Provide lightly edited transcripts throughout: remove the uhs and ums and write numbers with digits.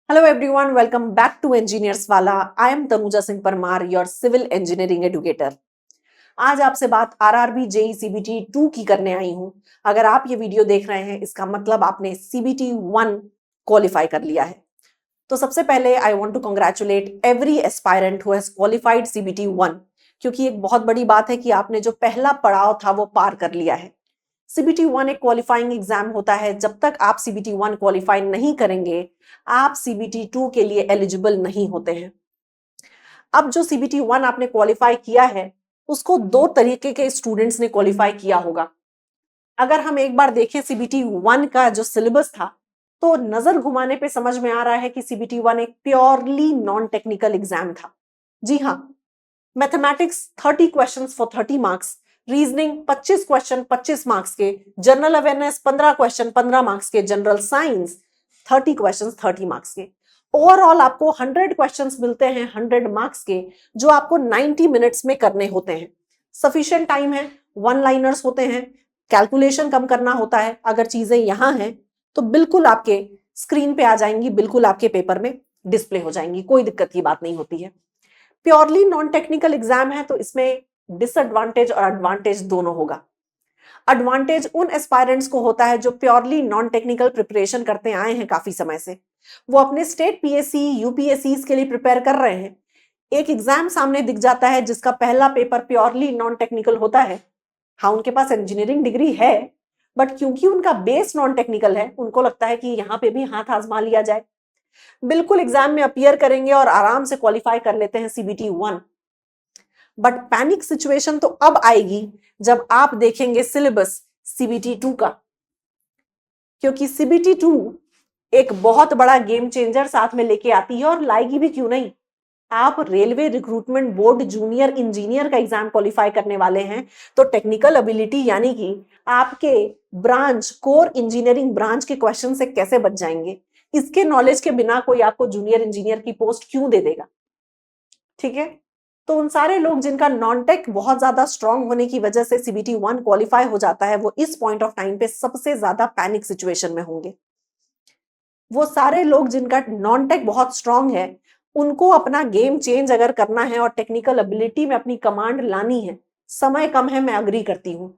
Hello everyone, welcome back to Engineers वाला. I am Tanuja Singh Parmar, your civil engineering educator. आज आपसे बात आरआरबी जेई सीबीटी 2 की करने आई हूं. अगर आप ये वीडियो देख रहे हैं इसका मतलब आपने सीबीटी 1 क्वालिफाई कर लिया है. तो सबसे पहले I want to congratulate every aspirant who has qualified CBT 1, क्योंकि एक बहुत बड़ी बात है कि आपने जो पहला पड़ाव था वो पार कर लिया है. सीबीटी 1 एक क्वालिफाइंग एग्जाम होता है. जब तक आप सीबीटी 1 क्वालिफाई नहीं करेंगे आप सीबीटी 2 के लिए एलिजिबल नहीं होते हैं. अब जो सीबीटी 1 आपने क्वालिफाई किया है उसको दो तरीके के स्टूडेंट्स ने क्वालिफाई किया होगा. अगर हम एक बार देखें सीबीटी 1 का जो सिलेबस था तो नजर घुमाने पे समझ में आ रहा है कि सीबीटी 1 एक प्योरली नॉन टेक्निकल एग्जाम था. जी हाँ, mathematics 30 questions for 30 marks, reasoning 25 question 25 marks के, जनरल अवेयरनेस 15 क्वेश्चन 15 मार्क्स के, जनरल साइंस 30 क्वेश्चंस 30 मार्क्स के. ओवरऑल आपको 100 क्वेश्चंस मिलते हैं 100 मार्क्स के, जो आपको 90 मिनट्स में करने होते हैं. सफिशिएंट टाइम है, वन लाइनर्स होते हैं, कैलकुलेशन कम करना होता है. अगर चीजें यहां हैं तो बिल्कुल आपके स्क्रीन पे आ जाएंगी, बिल्कुल आपके पेपर में डिस्प्ले हो जाएंगी, कोई दिक्कत की बात नहीं होती है. प्योरली नॉन टेक्निकल एग्जाम है तो इसमें डिसएडवांटेज और एडवांटेज दोनों होगा. एडवांटेज उन एस्पायरेंट्स को होता है जो प्योरली नॉन टेक्निकल प्रिपरेशन करते आए हैं काफी समय से. वो अपने स्टेट पीएससी यूपीएससी के लिए प्रिपेयर कर रहे हैं. एक एग्जाम सामने दिख जाता है जिसका पहला पेपर प्योरली नॉन टेक्निकल होता है. हाँ, उनके पास इंजीनियरिंग डिग्री है बट क्योंकि उनका बेस नॉन टेक्निकल है उनको लगता है कि यहाँ पे भी हाथ आजमा लिया जाए. बिल्कुल एग्जाम में अपीयर करेंगे और आराम से क्वालिफाई कर लेते हैं सीबीटी 1. बट पैनिक सिचुएशन तो अब आएगी जब आप देखेंगे सिलेबस सीबीटी 2 का, क्योंकि सीबीटी 2 एक बहुत बड़ा गेम चेंजर साथ में लेके आती है. और लाएगी भी क्यों नहीं. आप railway recruitment board junior engineer का एग्जाम क्वालिफाई करने वाले हैं तो टेक्निकल एबिलिटी यानी कि आपके ब्रांच कोर इंजीनियरिंग ब्रांच के क्वेश्चन से कैसे बच जाएंगे, इसके नॉलेज के बिना कोई आपको जूनियर इंजीनियर की पोस्ट क्यों दे देगा. ठीक है, तो उन सारे लोग जिनका नॉन टेक बहुत ज्यादा स्ट्रांग होने की वजह से सीबीटी 1 क्वालिफाई हो जाता है वो इस पॉइंट ऑफ टाइम पे सबसे ज्यादा पैनिक सिचुएशन में होंगे. वो सारे लोग जिनका नॉन टेक बहुत स्ट्रांग है उनको अपना गेम चेंज अगर करना है और टेक्निकल एबिलिटी में अपनी कमांड लानी है, समय कम है, मैं अग्री करती हूँ.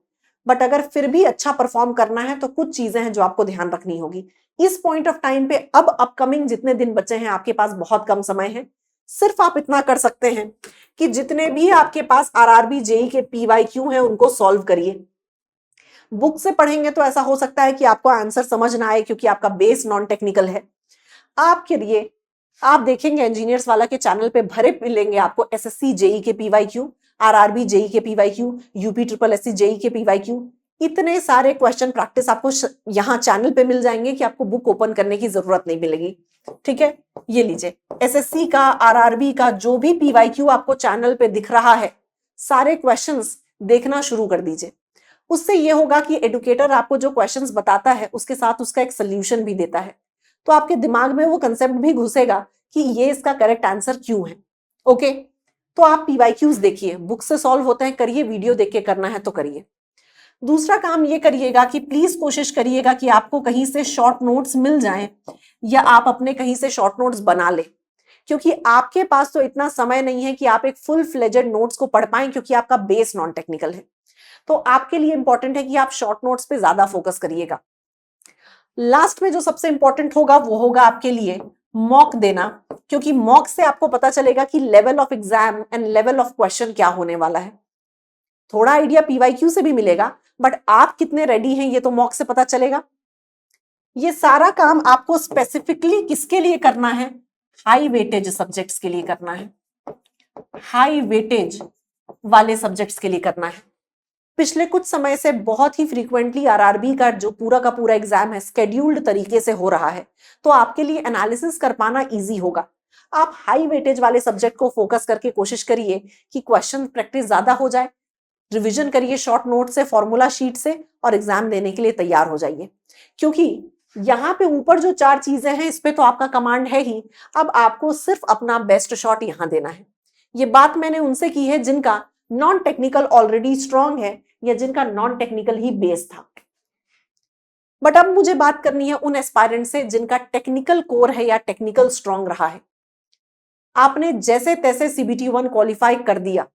बट अगर फिर भी अच्छा परफॉर्म करना है तो कुछ चीजें हैं जो आपको ध्यान रखनी होगी. इस पॉइंट ऑफ टाइम पे अब अपकमिंग जितने दिन बचे हैं आपके पास बहुत कम समय है. सिर्फ आप इतना कर सकते हैं कि जितने भी आपके पास आरआरबी जेई के पीवाईक्यू हैं उनको सॉल्व करिए. बुक से पढ़ेंगे तो ऐसा हो सकता है कि आपको आंसर समझ ना आए क्योंकि आपका बेस नॉन टेक्निकल है. आपके लिए आप देखेंगे इंजीनियर्स वाला के चैनल पे भरे मिलेंगे आपको एसएससी जेई के पीवाईक्यू, आरआरबी जेई के PYQ, UP triple SC JE के पीवाईक्यू. इतने सारे क्वेश्चन प्रैक्टिस आपको यहाँ चैनल पे मिल जाएंगे कि आपको बुक ओपन करने की जरूरत नहीं मिलेगी. ठीक है, ये लीजिए एसएससी का आरआरबी का जो भी पीवाईक्यू आपको चैनल पे दिख रहा है सारे क्वेश्चंस देखना शुरू कर दीजिए. उससे ये होगा कि एडुकेटर आपको जो क्वेश्चंस बताता है उसके साथ उसका एक सोल्यूशन भी देता है, तो आपके दिमाग में वो कंसेप्ट भी घुसेगा कि ये इसका करेक्ट आंसर क्यों है. ओके, तो आप पीवाईक्यूज देखिए, बुक से सॉल्व होते हैं करिए, वीडियो देख के करना है तो करिए. दूसरा काम ये करिएगा कि प्लीज कोशिश करिएगा कि आपको कहीं से शॉर्ट नोट्स मिल जाएं या आप अपने कहीं से शॉर्ट नोट्स बना ले, क्योंकि आपके पास तो इतना समय नहीं है कि आप एक फुल फ्लेजेड नोट्स को पढ़ पाएं क्योंकि आपका बेस नॉन टेक्निकल है. तो आपके लिए इंपॉर्टेंट है कि आप शॉर्ट नोट्स पे ज्यादा फोकस करिएगा. लास्ट में जो सबसे इंपॉर्टेंट होगा वो होगा आपके लिए मॉक देना, क्योंकि मॉक से आपको पता चलेगा कि level of exam and level of question क्या होने वाला है. थोड़ा आइडिया पीवाईक्यू से भी मिलेगा बट आप कितने रेडी हैं ये तो मॉक से पता चलेगा. ये सारा काम आपको स्पेसिफिकली किसके लिए करना है, हाई वेटेज सब्जेक्ट्स के लिए करना है, हाई वेटेज वाले सब्जेक्ट्स के लिए करना है. पिछले कुछ समय से बहुत ही फ्रीक्वेंटली आरआरबी का जो पूरा का पूरा एग्जाम है स्केड्यूल्ड तरीके से हो रहा है, तो आपके लिए एनालिसिस कर पाना इजी होगा. आप हाई वेटेज वाले सब्जेक्ट को फोकस करके कोशिश करिए कि क्वेश्चन प्रैक्टिस ज्यादा हो जाए, रिवीजन करिए शॉर्ट नोट से, फॉर्मूला शीट से, और एग्जाम देने के लिए तैयार हो जाइए. क्योंकि यहाँ पे ऊपर जो 4 चीजें हैं इस पे तो आपका कमांड है ही, अब आपको सिर्फ अपना बेस्ट शॉट यहां देना है. ये बात मैंने उनसे की है जिनका नॉन टेक्निकल ऑलरेडी स्ट्रांग है या जिनका नॉन टेक्निकल ही बेस था. बट अब मुझे बात करनी है उन एस्पायरेंट से जिनका टेक्निकल कोर है या टेक्निकल स्ट्रांग रहा है। आपने जैसे तैसे सीबीटी 1 क्वालिफाई कर दिया,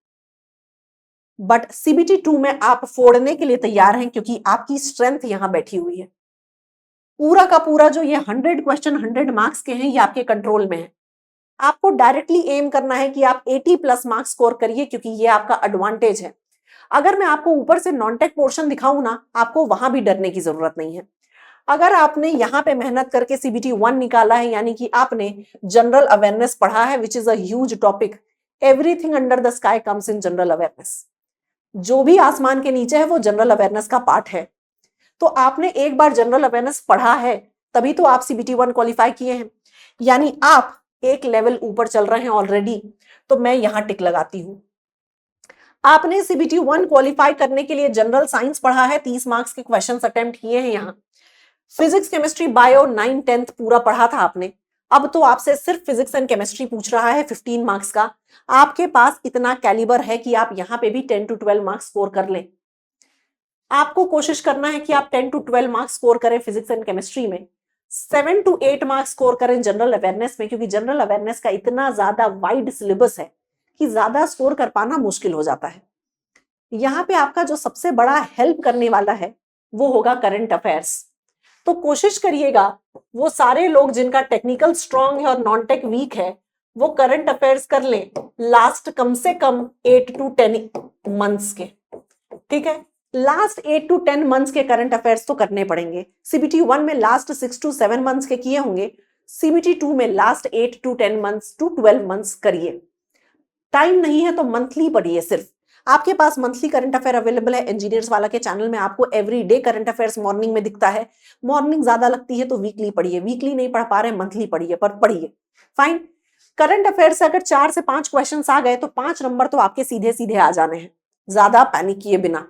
बट सीबीटी 2 में आप फोड़ने के लिए तैयार हैं क्योंकि आपकी स्ट्रेंथ यहां बैठी हुई है। पूरा का पूरा जो ये 100 क्वेश्चन 100 मार्क्स के हैं, ये आपके कंट्रोल में है। आपको डायरेक्टली एम करना है कि आप 80 प्लस मार्क्स स्कोर करिए, क्योंकि ये आपका एडवांटेज है। अगर मैं आपको ऊपर से नॉन टेक पोर्शन दिखाऊं ना, आपको वहां भी डरने की जरूरत नहीं है। अगर आपने यहाँ पे मेहनत करके सीबीटी 1 निकाला है, यानी कि आपने जनरल अवेयरनेस पढ़ा है, which is a huge topic. Everything under the sky comes in general awareness. जो भी आसमान के नीचे है वो जनरल अवेयरनेस का पार्ट है। तो आपने एक बार जनरल अवेयरनेस पढ़ा है, तभी तो आप सीबीटी 1 क्वालिफाई किए हैं, यानी आप एक लेवल ऊपर चल रहे हैं ऑलरेडी। तो मैं यहां टिक लगाती हूं। आपने सीबीटी 1 क्वालिफाई करने के लिए जनरल साइंस पढ़ा है, 30 मार्क्स के क्वेश्चंस अटेम्प्ट किए हैं यहां। फिजिक्स केमिस्ट्री बायो 9 10th पूरा पढ़ा था आपने। अब तो आपसे सिर्फ फिजिक्स एंड केमिस्ट्री पूछ रहा है 15 मार्क्स का। आपके पास इतना कैलिबर है कि आप यहां पे भी 10 to 12 मार्क्स स्कोर कर लें। आपको कोशिश करना है कि आप 10 to 12 मार्क्स स्कोर करें फिजिक्स एंड केमिस्ट्री में, 7 to 8 मार्क्स स्कोर करें जनरल अवेयरनेस में, क्योंकि जनरल अवेयरनेस का इतना ज्यादा वाइड सिलेबस है कि ज्यादा स्कोर कर पाना मुश्किल हो जाता है। यहाँ पे आपका जो सबसे बड़ा हेल्प करने वाला है वो होगा करंट अफेयर्स। तो कोशिश करिएगा वो सारे लोग जिनका टेक्निकल स्ट्रांग है और नॉन टेक वीक है, वो करंट अफेयर्स कर लें लास्ट कम से कम 8 to 10 मंथ्स के। ठीक है, लास्ट 8 to 10 मंथ्स के करंट अफेयर्स तो करने पड़ेंगे। सीबीटी 1 में लास्ट 6 to 7 मंथ्स के किए होंगे, सीबीटी 2 में last 8 to 10 months to 12 months करिए। टाइम नहीं है तो मंथली पढ़िए। सिर्फ आपके पास मंथली करंट अफेयर अवेलेबल है इंजीनियर्स वाला के चैनल में। आपको every day current affairs morning में दिखता है। मॉर्निंग ज्यादा लगती है तो वीकली पढ़िए, वीकली नहीं पढ़ पा रहे मंथली पढ़िए, पर पढ़िए। फाइन। करंट अफेयर से अगर 4 से 5 क्वेश्चन आ गए तो 5 नंबर तो आपके सीधे सीधे आ जाने हैं, ज्यादा पैनिक किए बिना।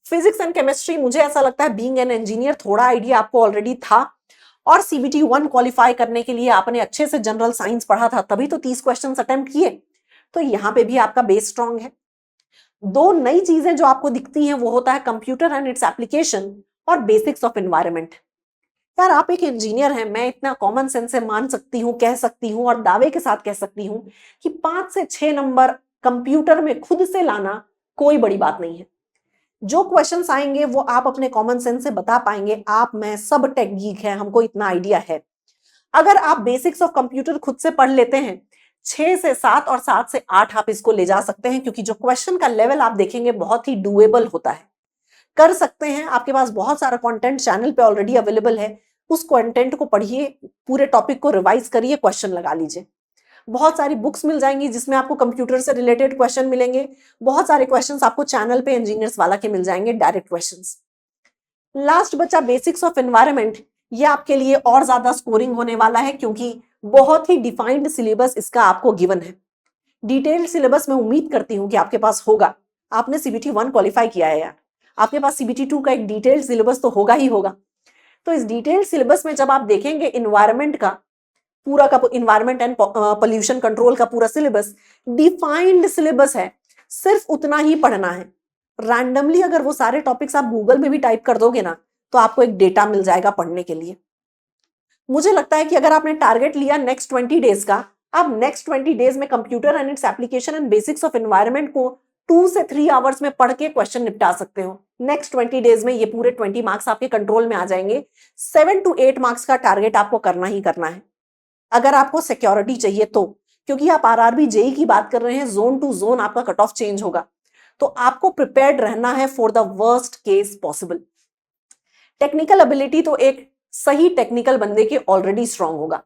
फिजिक्स एंड केमिस्ट्री मुझे ऐसा लगता है बीइंग एन इंजीनियर थोड़ा आइडिया आपको ऑलरेडी था, और सीबीटी 1 क्वालिफाई करने के लिए आपने अच्छे से जनरल साइंस पढ़ा था, तभी तो 30 क्वेश्चन अटेम्प्ट किए। तो यहां पे भी आपका बेस स्ट्रांग है। दो नई चीजें जो आपको दिखती हैं वो होता है कंप्यूटर एंड इट्स एप्लीकेशन और बेसिक्स ऑफ एनवायरनमेंट। यार आप एक इंजीनियर हैं, मैं इतना कॉमन सेंस से मान सकती हूँ, कह सकती हूँ और दावे के साथ कह सकती हूँ कि 5 से 6 नंबर कंप्यूटर में खुद से लाना कोई बड़ी बात नहीं है। जो क्वेश्चंस आएंगे वो आप अपने कॉमन सेंस से बता पाएंगे। आप मैं सब टेक गीक है, हमको इतना आइडिया है। अगर आप बेसिक्स ऑफ कंप्यूटर खुद से पढ़ लेते हैं, 6 से 7 और 7 से 8 आप इसको ले जा सकते हैं, क्योंकि जो क्वेश्चन का लेवल आप देखेंगे बहुत ही डुएबल होता है। कर सकते हैं। आपके पास बहुत सारा कंटेंट चैनल पे ऑलरेडी अवेलेबल है, उस कंटेंट को पढ़िए, पूरे टॉपिक को रिवाइज करिए, क्वेश्चन लगा लीजिए। बहुत सारी बुक्स मिल जाएंगी जिसमें आपको कंप्यूटर से रिलेटेड क्वेश्चन मिलेंगे। बहुत सारे क्वेश्चंस आपको चैनल पे इंजीनियर्स वाला के मिल जाएंगे, डायरेक्ट क्वेश्चंस। लास्ट बचा बेसिक्स ऑफ एनवायरनमेंट। ये आपके लिए और ज्यादा स्कोरिंग होने वाला है, क्योंकि बहुत ही डिफाइंड सिलेबस इसका आपको गिवन है। डिटेल्ड सिलेबस मैं उम्मीद करती हूं कि आपके पास होगा। आपने सीबीटी 1 क्वालिफाई किया है यार, आपके पास सीबीटी 2 का एक डिटेल्ड सिलेबस तो होगा ही होगा। तो इस डिटेल्ड सिलेबस में जब आप देखेंगे इन्वायरमेंट का पूरा का इन्वायरमेंट एंड पोल्यूशन कंट्रोल का पूरा सिलेबस डिफाइंड सिलेबस है, सिर्फ उतना ही पढ़ना है। रैंडमली अगर वो सारे टॉपिक्स आप गूगल में भी टाइप कर दोगे ना, तो आपको एक डेटा मिल जाएगा पढ़ने के लिए। मुझे लगता है कि अगर आपने टारगेट लिया नेक्स्ट 20 डेज का, आप नेक्स्ट 20 डेज में computer and its application and basics of environment को 2 से 3 आवर्स में पढ़ के क्वेश्चन निपटा सकते हो। नेक्स्ट 20 डेज में ये पूरे 20 मार्क्स आपके कंट्रोल में आ जाएंगे। 7 to 8 मार्क्स का टारगेट आपको करना ही करना है, अगर आपको सिक्योरिटी चाहिए तो। क्योंकि आप आरआरबी जेई की बात कर रहे हैं, जोन टू जोन आपका कट ऑफ चेंज होगा, तो आपको प्रिपेयर्ड रहना है for the worst case possible. Technical ability तो एक सही टेक्निकल बंदे के ऑलरेडी स्ट्रांग होगा।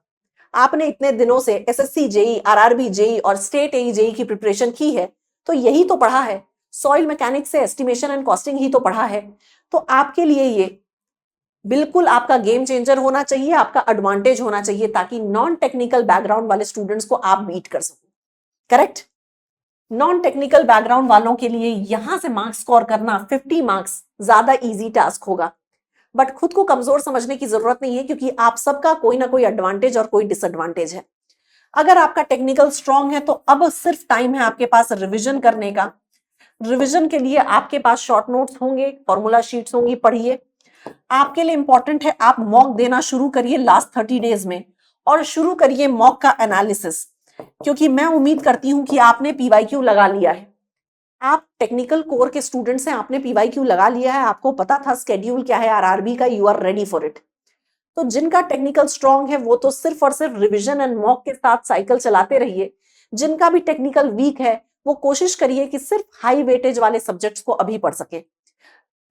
आपने इतने दिनों से एसएससी जेई, आरआरबी जेई और स्टेट एई जेई की प्रिपरेशन की है, तो यही तो पढ़ा है। सॉइल मैकेनिक्स से एस्टिमेशन एंड कॉस्टिंग ही तो पढ़ा है। तो आपके लिए ये बिल्कुल आपका गेम चेंजर होना चाहिए, आपका एडवांटेज होना चाहिए, ताकि नॉन टेक्निकल बैकग्राउंड वाले स्टूडेंट्स को आप बीट कर सको। करेक्ट। नॉन टेक्निकल बैकग्राउंड वालों के लिए यहां से मार्क्स स्कोर करना 50 मार्क्स ज्यादा इजी टास्क होगा। बट खुद को कमजोर समझने की जरूरत नहीं है, क्योंकि आप सबका कोई ना कोई एडवांटेज और कोई डिसएडवांटेज है। अगर आपका टेक्निकल स्ट्रांग है तो अब सिर्फ टाइम है आपके पास रिविजन करने का। रिविजन के लिए आपके पास शॉर्ट नोट्स होंगे, फॉर्मूला शीट्स होंगी, पढ़िए। आपके लिए इंपॉर्टेंट है आप मॉक देना शुरू करिए लास्ट 30 डेज में, और शुरू करिए मॉक का एनालिसिस, क्योंकि मैं उम्मीद करती हूं कि आपने पीवाईक्यू लगा लिया है। आप टेक्निकल कोर के स्टूडेंट्स हैं, आपने पीवाईक्यू लगा लिया है, आपको पता था स्केड्यूल क्या है आरआरबी का, you are ready for it. तो जिनका टेक्निकल स्ट्रांग है वो तो सिर्फ और सिर्फ रिविजन एंड मॉक के साथ साइकिल चलाते रहिए। जिनका भी टेक्निकल वीक है वो कोशिश करिए कि सिर्फ हाई वेटेज वाले सब्जेक्ट्स को अभी पढ़ सके।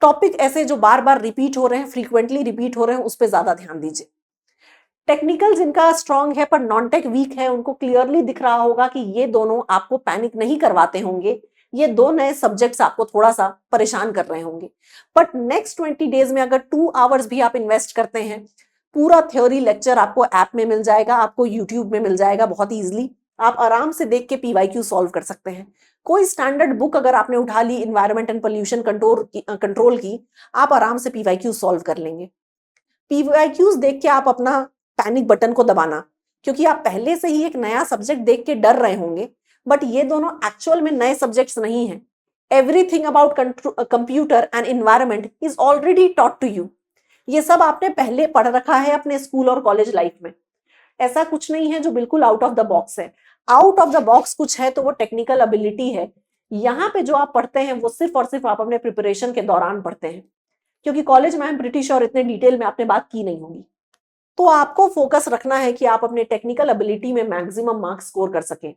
टॉपिक ऐसे जो बार बार रिपीट हो रहे हैं, फ्रीक्वेंटली रिपीट हो रहे हैं, उस पर ज्यादा ध्यान दीजिए। टेक्निकल जिनका स्ट्रांग है पर नॉन टेक वीक है, उनको क्लियरली दिख रहा होगा कि ये दोनों आपको पैनिक नहीं करवाते होंगे, ये दो नए सब्जेक्ट्स आपको थोड़ा सा परेशान कर रहे होंगे। बट नेक्स्ट 20 डेज में अगर 2 आवर्स भी आप इन्वेस्ट करते हैं, पूरा थ्योरी लेक्चर आपको ऐप में मिल जाएगा, आपको यूट्यूब में मिल जाएगा बहुत इजीली। आप आराम से देख के पीवाईक्यू सॉल्व कर सकते हैं। कोई स्टैंडर्ड बुक अगर आपने उठा ली इन्वायरमेंट एंड पोल्यूशन कंट्रोल की, आप आराम से पीवाईक्यू सॉल्व कर लेंगे। पीवाईक्यूज देख के आप अपना पैनिक बटन को दबाना, क्योंकि आप पहले से ही एक नया सब्जेक्ट देख के डर रहे होंगे, बट ये दोनों एक्चुअल में नए सब्जेक्ट्स नहीं हैं। Everything about computer and environment is already taught to you. ये सब आपने पहले पढ़ रखा है अपने स्कूल और कॉलेज लाइफ में। ऐसा कुछ नहीं है जो बिल्कुल आउट ऑफ द बॉक्स है। आउट ऑफ द बॉक्स कुछ है तो वो टेक्निकल एबिलिटी है। यहाँ पे जो आप पढ़ते हैं वो सिर्फ और सिर्फ आप अपने प्रिपरेशन के दौरान पढ़ते हैं, क्योंकि कॉलेज में ब्रिटिश और इतने डिटेल में आपने बात की नहीं होगी। तो आपको फोकस रखना है कि आप अपने टेक्निकल एबिलिटी में मैक्सिमम मार्क्स स्कोर कर सकें।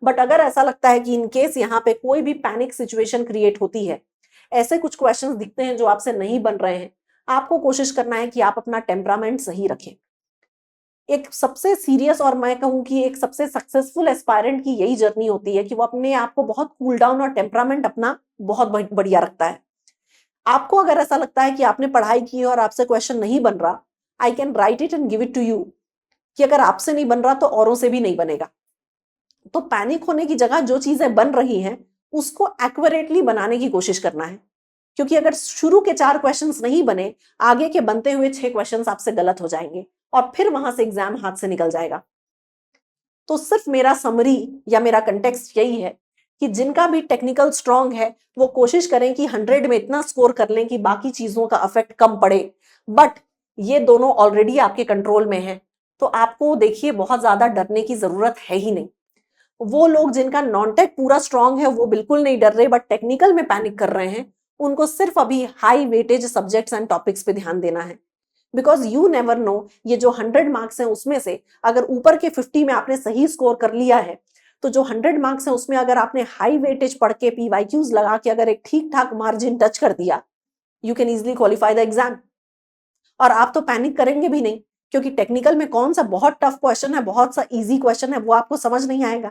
बट अगर ऐसा लगता है कि इन केस यहाँ पे कोई भी पैनिक सिचुएशन क्रिएट होती है, ऐसे कुछ क्वेश्चंस दिखते हैं जो आपसे नहीं बन रहे हैं, आपको कोशिश करना है कि आप अपना टेम्परामेंट सही रखें। एक सबसे सीरियस और मैं कहूं कि एक सबसे सक्सेसफुल एस्पायरेंट की यही जर्नी होती है कि वो अपने आप को बहुत कूल डाउन और टेम्परामेंट अपना बहुत बढ़िया रखता है। आपको अगर ऐसा लगता है कि आपने पढ़ाई की और आपसे क्वेश्चन नहीं बन रहा, I can write it and give it to you, कि अगर आपसे नहीं बन रहा तो औरों से भी नहीं बनेगा। तो पैनिक होने की जगह जो चीजें बन रही हैं उसको एक्यूरेटली बनाने की कोशिश करना है, क्योंकि अगर शुरू के 4 क्वेश्चंस नहीं बने, आगे के बनते हुए 6 क्वेश्चंस आपसे गलत हो जाएंगे और फिर वहां से एग्जाम हाथ से निकल जाएगा। तो सिर्फ मेरा समरी या मेरा कंटेक्स्ट यही है कि जिनका भी टेक्निकल स्ट्रांग है वो कोशिश करें कि 100 में इतना स्कोर कर लें कि बाकी चीजों का इफेक्ट कम पड़े। बट ये दोनों ऑलरेडी आपके कंट्रोल में है, तो आपको देखिए बहुत ज्यादा डरने की जरूरत है ही नहीं। वो लोग जिनका नॉन टेक पूरा स्ट्रांग है वो बिल्कुल नहीं डर रहे, बट टेक्निकल में पैनिक कर रहे हैं, उनको सिर्फ अभी high weightage subjects and topics पे ध्यान देना है। बिकॉज यू नेवर नो, ये जो 100 मार्क्स हैं उसमें से अगर ऊपर के 50 में आपने सही स्कोर कर लिया है, तो जो 100 मार्क्स हैं उसमें अगर आपने हाई वेटेज पढ़ के पीवाईक्यूज लगा के अगर एक ठीक ठाक मार्जिन टच कर दिया, you can easily qualify the exam. और आप तो पैनिक करेंगे भी नहीं, क्योंकि टेक्निकल में कौन सा बहुत टफ क्वेश्चन है, बहुत सा इजी क्वेश्चन है, वो आपको समझ नहीं आएगा।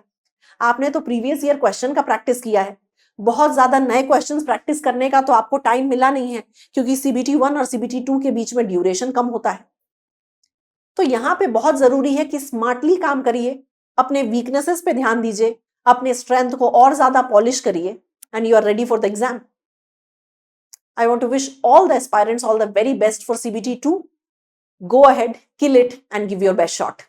आपने तो प्रीवियस ईयर क्वेश्चन का प्रैक्टिस किया है। बहुत ज्यादा नए क्वेश्चंस प्रैक्टिस करने का तो आपको टाइम मिला नहीं है, क्योंकि सीबीटी 1 और सीबीटी 2 के बीच में ड्यूरेशन कम होता है। तो यहाँ पे बहुत जरूरी है कि स्मार्टली काम करिए, अपने वीकनेसेस पे ध्यान दीजिए, अपने स्ट्रेंथ को और ज्यादा पॉलिश करिए, and you are ready for the exam. I want to wish all the aspirants all the very best for CBT2. Go ahead, kill it and give your best shot.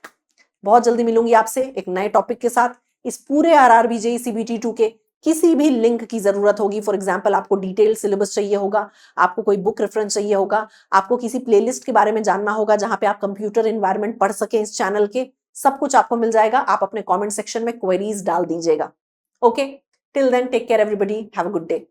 बहुत जल्दी मिलूंगी आपसे एक नए टॉपिक के साथ। इस पूरे आरआरबी जेईई CBT2 के किसी भी लिंक की जरूरत होगी, फॉर एग्जाम्पल आपको डिटेल सिलेबस चाहिए होगा, आपको कोई बुक रेफरेंस चाहिए होगा, आपको किसी प्लेलिस्ट के बारे में जानना होगा जहां पे आप कंप्यूटर एनवायरनमेंट पढ़ सके इस चैनल के, सब कुछ आपको मिल जाएगा। आप अपने कमेंट सेक्शन में क्वेरीज डाल दीजिएगा। Okay, till then take care everybody, have a good day.